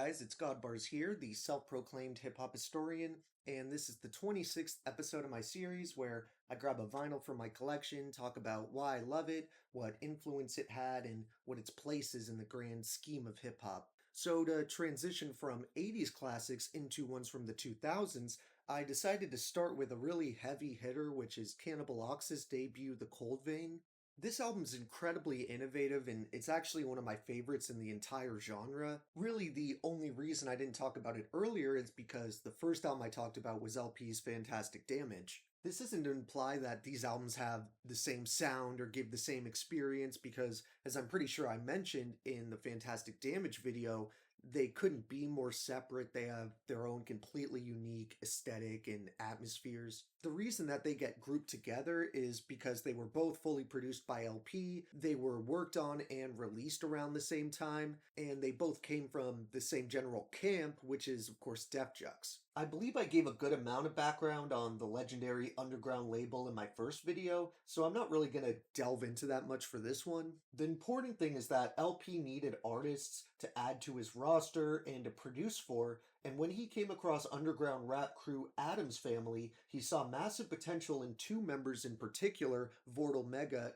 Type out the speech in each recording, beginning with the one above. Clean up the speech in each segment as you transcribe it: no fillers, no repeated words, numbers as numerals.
guys, it's Godbars here, the self-proclaimed hip-hop historian, and this is the 26th episode of my series where I grab a vinyl from my collection, talk about why I love it, what influence it had, and what its place is in the grand scheme of hip-hop. So to transition from 80s classics into ones from the 2000s, I decided to start with a really heavy hitter, which is Cannibal Ox's debut, The Cold Vein. This album's incredibly innovative, and it's actually one of my favorites in the entire genre. Really, the only reason I didn't talk about it earlier is because the first album I talked about was LP's Fantastic Damage. This isn't to imply that these albums have the same sound or give the same experience, because, as I'm pretty sure I mentioned in the Fantastic Damage video, they couldn't be more separate. They have their own completely unique aesthetic and atmospheres. The reason that they get grouped together is because they were both fully produced by LP, they were worked on and released around the same time, and they both came from the same general camp, which is, of course, Def Jux. I believe I gave a good amount of background on the legendary underground label in my first video, so I'm not really going to delve into that much for this one. The important thing is that LP needed artists to add to his roster and to produce for, and when he came across underground rap crew Adam's Family, he saw massive potential in two members in particular, Vordul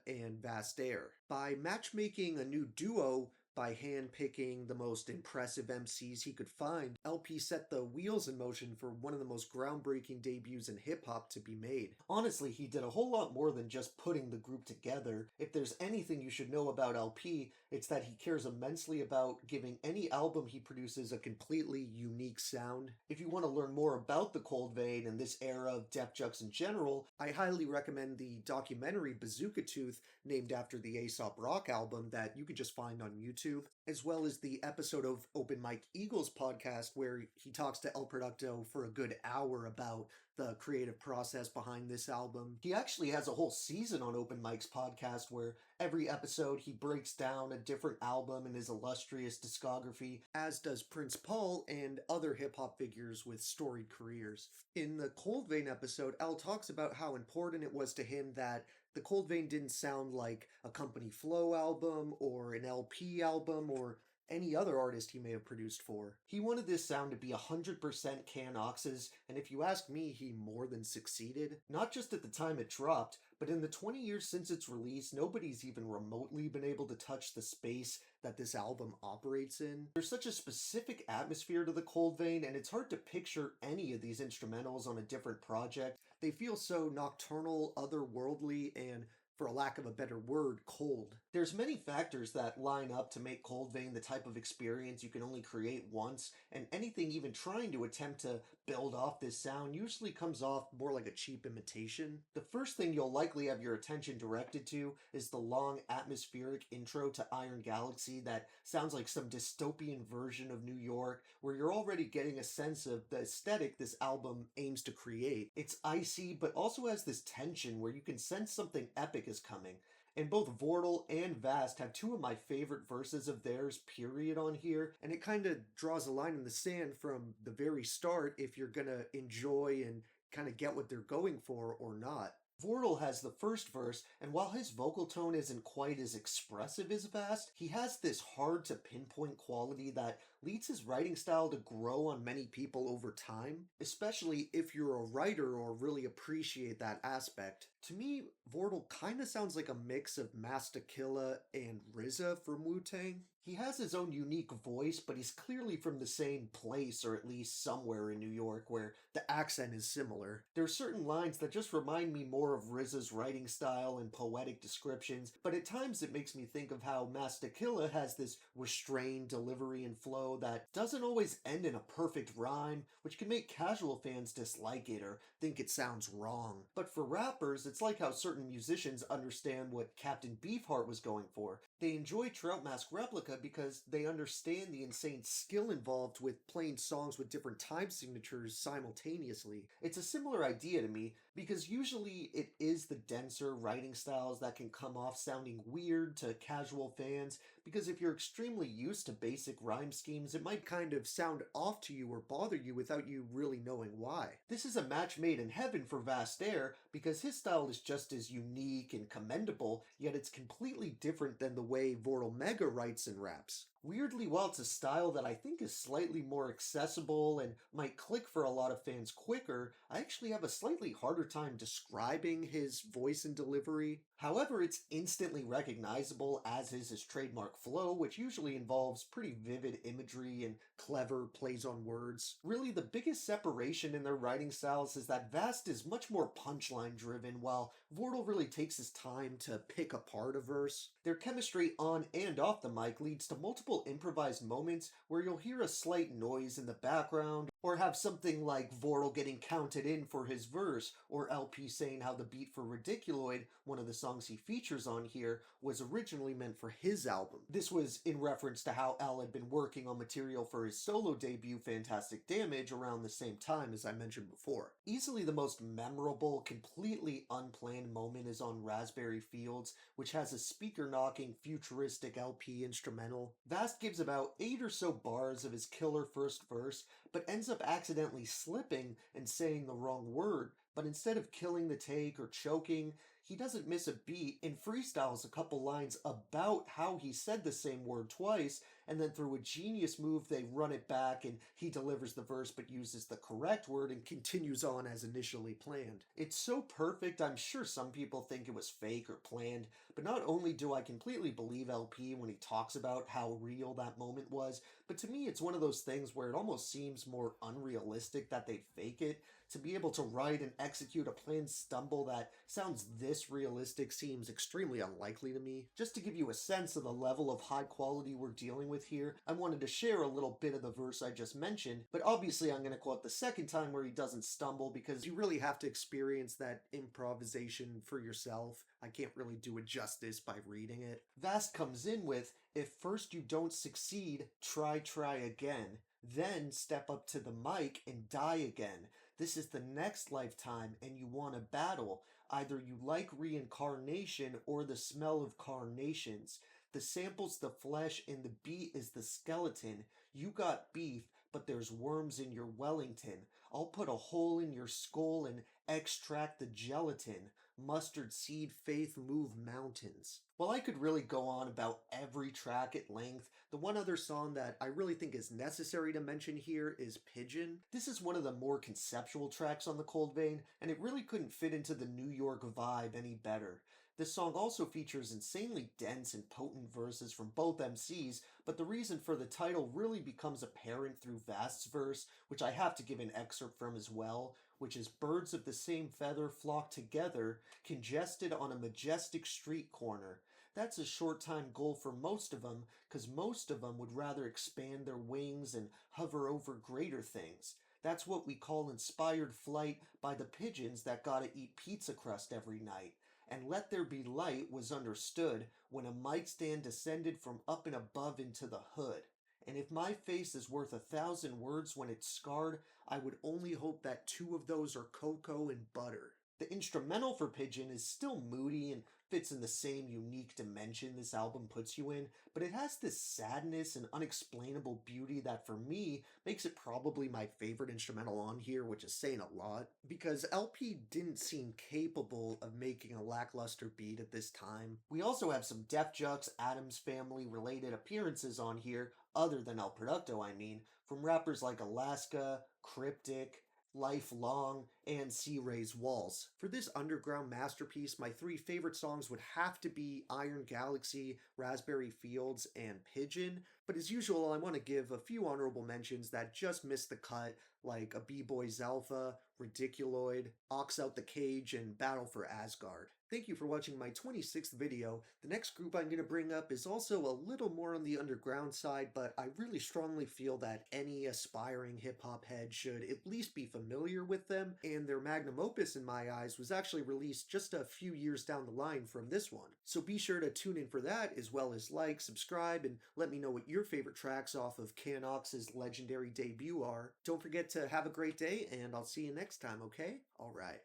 and Vast Aire. By matchmaking a new duo, by hand-picking the most impressive MCs he could find, LP set the wheels in motion for one of the most groundbreaking debuts in hip-hop to be made. Honestly, he did a whole lot more than just putting the group together. If there's anything you should know about LP, it's that he cares immensely about giving any album he produces a completely unique sound. If you want to learn more about the Cold Vein and this era of Def Jux in general, I highly recommend the documentary Bazooka Tooth, named after the Aesop Rock album, that you could just find on YouTube, as well as the episode of Open Mike Eagles podcast where he talks to El Producto for a good hour about the creative process behind this album. He actually has a whole season on Open Mike's podcast where every episode he breaks down a different album in his illustrious discography, as does Prince Paul and other hip-hop figures with storied careers. In the Cold Vein episode, El talks about how important it was to him that the Cold Vein didn't sound like a Company Flow album or an LP album or any other artist he may have produced for. He wanted this sound to be 100% Can Ox's, and if you ask me, he more than succeeded. Not just at the time it dropped, but in the 20 years since its release, nobody's even remotely been able to touch the space that this album operates in. There's such a specific atmosphere to the Cold Vein, and it's hard to picture any of these instrumentals on a different project. They feel so nocturnal, otherworldly, and, for a lack of a better word, cold. There's many factors that line up to make Cold Vein the type of experience you can only create once, and anything even trying to attempt to build off this sound usually comes off more like a cheap imitation. The first thing you'll likely have your attention directed to is the long atmospheric intro to Iron Galaxy that sounds like some dystopian version of New York, where you're already getting a sense of the aesthetic this album aims to create. It's icy, but also has this tension where you can sense something epic is coming. And both Vordul and Vast have two of my favorite verses of theirs, period, on here, and it kind of draws a line in the sand from the very start if you're gonna enjoy and kind of get what they're going for or not. Vordul has the first verse, and while his vocal tone isn't quite as expressive as Vast, he has this hard-to-pinpoint quality that leads his writing style to grow on many people over time, especially if you're a writer or really appreciate that aspect. To me, Vordul kind of sounds like a mix of Masta Killa and RZA from Wu-Tang. He has his own unique voice, but he's clearly from the same place, or at least somewhere in New York, where the accent is similar. There are certain lines that just remind me more of RZA's writing style and poetic descriptions, but at times it makes me think of how Masta Killa has this restrained delivery and flow that doesn't always end in a perfect rhyme, which can make casual fans dislike it or think it sounds wrong. But for rappers, it's like how certain musicians understand what Captain Beefheart was going for. They enjoy Trout Mask Replica because they understand the insane skill involved with playing songs with different time signatures simultaneously. It's a similar idea to me, because usually it is the denser writing styles that can come off sounding weird to casual fans, because if you're extremely used to basic rhyme schemes, it might kind of sound off to you or bother you without you really knowing why. This is a match made in heaven for Vast Aire, because his style is just as unique and commendable, yet it's completely different than the way Vordul writes and raps. Weirdly, while it's a style that I think is slightly more accessible and might click for a lot of fans quicker, I actually have a slightly harder time describing his voice and delivery. However, it's instantly recognizable, as is his trademark flow, which usually involves pretty vivid imagery and clever plays on words. Really, the biggest separation in their writing styles is that Vast is much more punchline driven, while Vordul really takes his time to pick apart a verse. Their chemistry on and off the mic leads to multiple improvised moments where you'll hear a slight noise in the background, or have something like Vordul getting counted in for his verse, or LP saying how the beat for Ridiculoid, one of the songs he features on here, was originally meant for his album. This was in reference to how Al had been working on material for his solo debut Fantastic Damage around the same time as I mentioned before. Easily the most memorable, completely unplanned moment is on Raspberry Fields, which has a speaker-knocking, futuristic LP instrumental. Vast gives about 8 or so bars of his killer first verse, but ends up accidentally slipping and saying the wrong word. But instead of killing the take or choking, he doesn't miss a beat and freestyles a couple lines about how he said the same word twice, and then through a genius move they run it back and he delivers the verse but uses the correct word and continues on as initially planned. It's so perfect, I'm sure some people think it was fake or planned, but not only do I completely believe LP when he talks about how real that moment was, but to me it's one of those things where it almost seems more unrealistic that they'd fake it. To be able to write and execute a planned stumble that sounds this realistic seems extremely unlikely to me. Just to give you a sense of the level of high quality we're dealing with here, I wanted to share a little bit of the verse I just mentioned, but obviously I'm going to quote the second time where he doesn't stumble because you really have to experience that improvisation for yourself. I can't really do it justice by reading it. Vast comes in with, "If first you don't succeed, try again. Then step up to the mic and die again. This is the next lifetime and you want to battle. Either you like reincarnation or the smell of carnations. The sample's the flesh and the beat is the skeleton. You got beef, but there's worms in your Wellington. I'll put a hole in your skull and extract the gelatin. Mustard seed faith move mountains." While I could really go on about every track at length, the one other song that I really think is necessary to mention here is Pigeon. This is one of the more conceptual tracks on the Cold Vein, and it really couldn't fit into the New York vibe any better. This song also features insanely dense and potent verses from both MCs, but the reason for the title really becomes apparent through Vast's verse, which I have to give an excerpt from as well, which is, "Birds of the same feather flock together, congested on a majestic street corner. That's a short-time goal for most of them, 'cause most of them would rather expand their wings and hover over greater things. That's what we call inspired flight by the pigeons that gotta eat pizza crust every night. And let there be light was understood when a mic stand descended from up and above into the hood. And if my face is worth 1,000 words when it's scarred, I would only hope that 2 of those are cocoa and butter." The instrumental for Pigeon is still moody and fits in the same unique dimension this album puts you in, but it has this sadness and unexplainable beauty that for me makes it probably my favorite instrumental on here, which is saying a lot, because LP didn't seem capable of making a lackluster beat at this time. We also have some Def Jux, Addams Family related appearances on here, other than El Producto I mean, from rappers like Alaska, Cryptic, Lifelong, and Sea Ray's Walls. For this underground masterpiece, my 3 favorite songs would have to be Iron Galaxy, Raspberry Fields, and Pigeon, but as usual I want to give a few honorable mentions that just missed the cut, like A B-Boy's Alpha, Ridiculoid, Ox Out the Cage, and Battle for Asgard. Thank you for watching my 26th video. The next group I'm going to bring up is also a little more on the underground side, but I really strongly feel that any aspiring hip-hop head should at least be familiar with them, and their magnum opus in my eyes was actually released just a few years down the line from this one. So be sure to tune in for that, as well as like, subscribe, and let me know what your favorite tracks off of Canox's legendary debut are. Don't forget to have a great day, and I'll see you next time, okay? Alright.